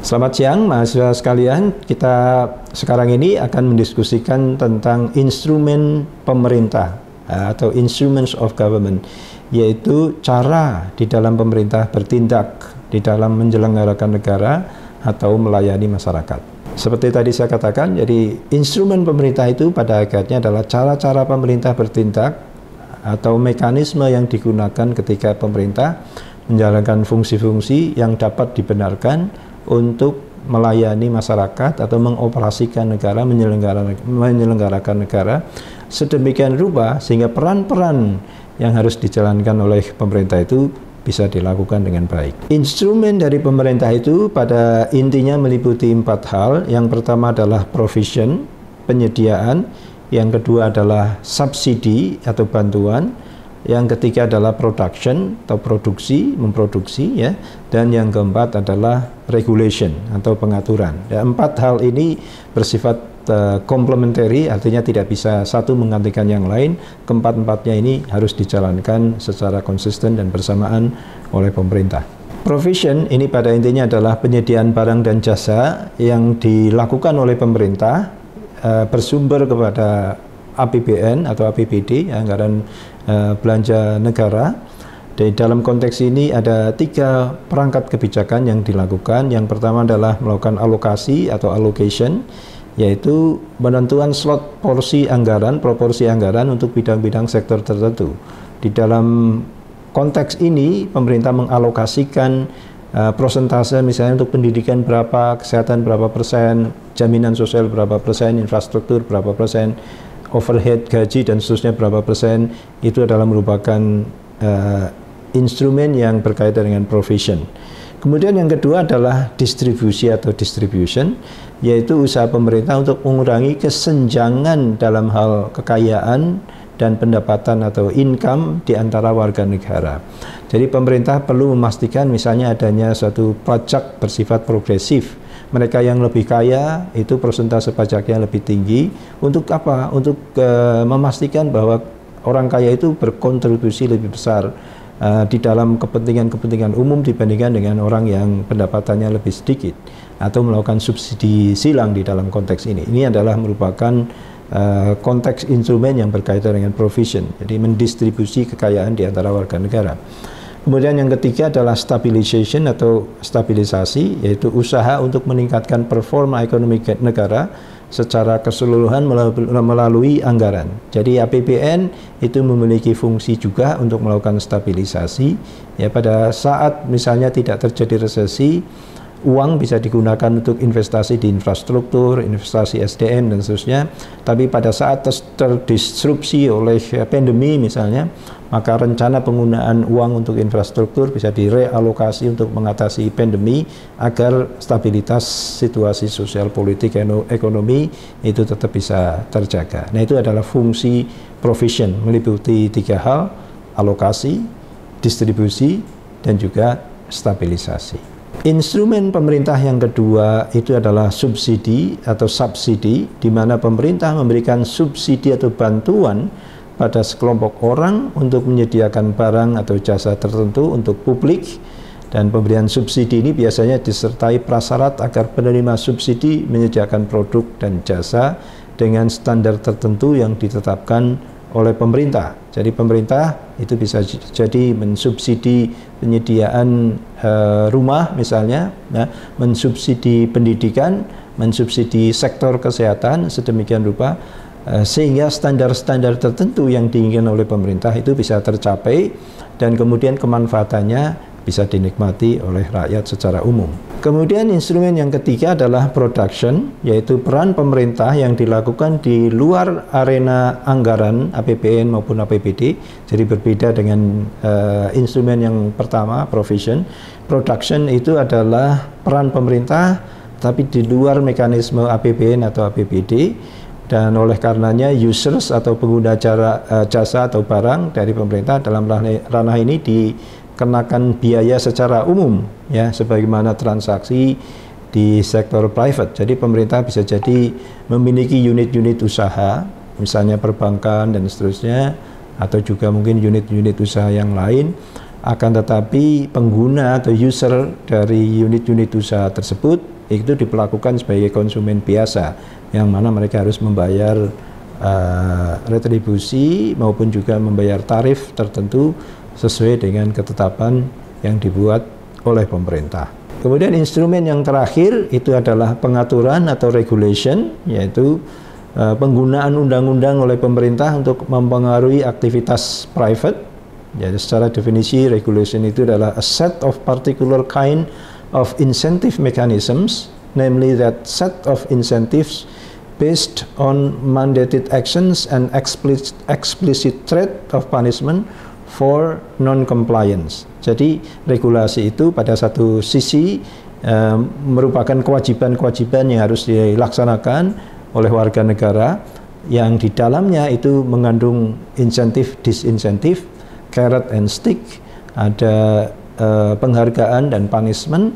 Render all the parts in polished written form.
Selamat siang mahasiswa sekalian, kita sekarang ini akan mendiskusikan tentang instrumen pemerintah atau instruments of government, yaitu cara di dalam pemerintah bertindak di dalam menyelenggarakan negara atau melayani masyarakat. Seperti tadi saya katakan, jadi instrumen pemerintah itu pada akhirnya adalah cara-cara pemerintah bertindak atau mekanisme yang digunakan ketika pemerintah menjalankan fungsi-fungsi yang dapat dibenarkan untuk melayani masyarakat atau mengoperasikan negara, menyelenggarakan negara sedemikian rupa sehingga peran-peran yang harus dijalankan oleh pemerintah itu bisa dilakukan dengan baik. Instrumen dari pemerintah itu pada intinya meliputi 4 hal. Yang pertama adalah provision, penyediaan. Yang kedua adalah subsidi atau bantuan. Yang ketiga adalah production atau produksi, memproduksi ya. Dan yang keempat adalah regulation atau pengaturan. Dan 4 hal ini bersifat complementary, artinya tidak bisa satu menggantikan yang lain. Keempat-empatnya ini harus dijalankan secara konsisten dan bersamaan oleh pemerintah. Provision ini pada intinya adalah penyediaan barang dan jasa yang dilakukan oleh pemerintah bersumber kepada APBN atau APBD, anggaran belanja negara. Di dalam konteks ini ada 3 perangkat kebijakan yang dilakukan. Yang pertama adalah melakukan alokasi atau allocation, yaitu penentuan slot porsi anggaran, proporsi anggaran untuk bidang-bidang sektor tertentu. Di dalam konteks ini pemerintah mengalokasikan prosentase misalnya untuk pendidikan berapa, kesehatan berapa persen, jaminan sosial berapa persen, infrastruktur berapa persen, overhead, gaji dan seterusnya berapa persen. Itu adalah merupakan instrumen yang berkaitan dengan provision. Kemudian yang kedua adalah distribusi atau distribution, yaitu usaha pemerintah untuk mengurangi kesenjangan dalam hal kekayaan dan pendapatan atau income di antara warga negara. Jadi pemerintah perlu memastikan misalnya adanya suatu pajak bersifat progresif. Mereka yang lebih kaya itu persentase pajaknya lebih tinggi. Untuk apa? Untuk memastikan bahwa orang kaya itu berkontribusi lebih besar di dalam kepentingan-kepentingan umum dibandingkan dengan orang yang pendapatannya lebih sedikit, atau melakukan subsidi silang di dalam konteks ini. Ini adalah merupakan konteks instrumen yang berkaitan dengan provision, jadi mendistribusi kekayaan di antara warga negara. Kemudian yang ketiga adalah stabilization atau stabilisasi, yaitu usaha untuk meningkatkan performa ekonomi negara secara keseluruhan melalui anggaran. Jadi APBN itu memiliki fungsi juga untuk melakukan stabilisasi. Ya, pada saat misalnya tidak terjadi resesi, uang bisa digunakan untuk investasi di infrastruktur, investasi SDM dan seterusnya. Tapi pada saat terdisrupsi oleh pandemi misalnya, maka rencana penggunaan uang untuk infrastruktur bisa direalokasi untuk mengatasi pandemi agar stabilitas situasi sosial politik ekonomi itu tetap bisa terjaga. Nah, itu adalah fungsi provision, meliputi 3 hal: alokasi, distribusi, dan juga stabilisasi. Instrumen pemerintah yang kedua itu adalah subsidi atau subsidi, di mana pemerintah memberikan subsidi atau bantuan pada sekelompok orang untuk menyediakan barang atau jasa tertentu untuk publik. Dan pemberian subsidi ini biasanya disertai prasyarat agar penerima subsidi menyediakan produk dan jasa dengan standar tertentu yang ditetapkan oleh pemerintah. Jadi pemerintah itu bisa jadi mensubsidi penyediaan rumah misalnya, ya, mensubsidi pendidikan, mensubsidi sektor kesehatan sedemikian rupa sehingga standar-standar tertentu yang diinginkan oleh pemerintah itu bisa tercapai dan kemudian kemanfaatannya bisa dinikmati oleh rakyat secara umum. Kemudian instrumen yang ketiga adalah production, yaitu peran pemerintah yang dilakukan di luar arena anggaran APBN maupun APBD. Jadi berbeda dengan instrumen yang pertama, provision. Production itu adalah peran pemerintah tapi di luar mekanisme APBN atau APBD. Dan oleh karenanya users atau pengguna jasa atau barang dari pemerintah dalam ranah ini dikenakan biaya secara umum, ya, sebagaimana transaksi di sektor private. Jadi pemerintah bisa jadi memiliki unit-unit usaha, misalnya perbankan dan seterusnya, atau juga mungkin unit-unit usaha yang lain, Akan tetapi pengguna atau user dari unit-unit usaha tersebut itu diperlakukan sebagai konsumen biasa, yang mana mereka harus membayar retribusi maupun juga membayar tarif tertentu sesuai dengan ketetapan yang dibuat oleh pemerintah. Kemudian instrumen yang terakhir itu adalah pengaturan atau regulation, yaitu penggunaan undang-undang oleh pemerintah untuk mempengaruhi aktivitas private. Jadi secara definisi regulation itu adalah a set of particular kind of incentive mechanisms, namely that set of incentives based on mandated actions and explicit threat of punishment for non-compliance. Jadi regulasi itu pada satu sisi merupakan kewajiban-kewajiban yang harus dilaksanakan oleh warga negara, yang di dalamnya itu mengandung insentif, disinsentif, carrot and stick, ada penghargaan dan punishment.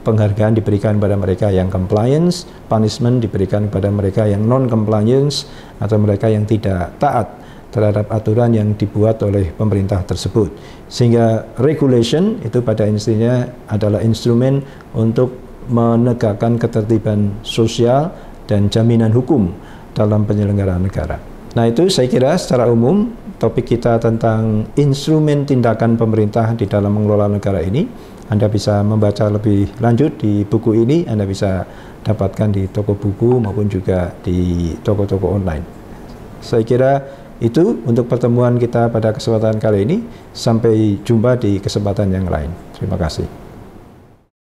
Penghargaan diberikan kepada mereka yang compliance, punishment diberikan kepada mereka yang non-compliance atau mereka yang tidak taat terhadap aturan yang dibuat oleh pemerintah tersebut. Sehingga regulation itu pada intinya adalah instrumen untuk menegakkan ketertiban sosial dan jaminan hukum dalam penyelenggaraan negara. Nah, itu saya kira secara umum topik kita tentang instrumen tindakan pemerintah di dalam mengelola negara ini. Anda bisa membaca lebih lanjut di buku ini, Anda bisa dapatkan di toko buku maupun juga di toko-toko online. Saya kira itu untuk pertemuan kita pada kesempatan kali ini. Sampai jumpa di kesempatan yang lain. Terima kasih.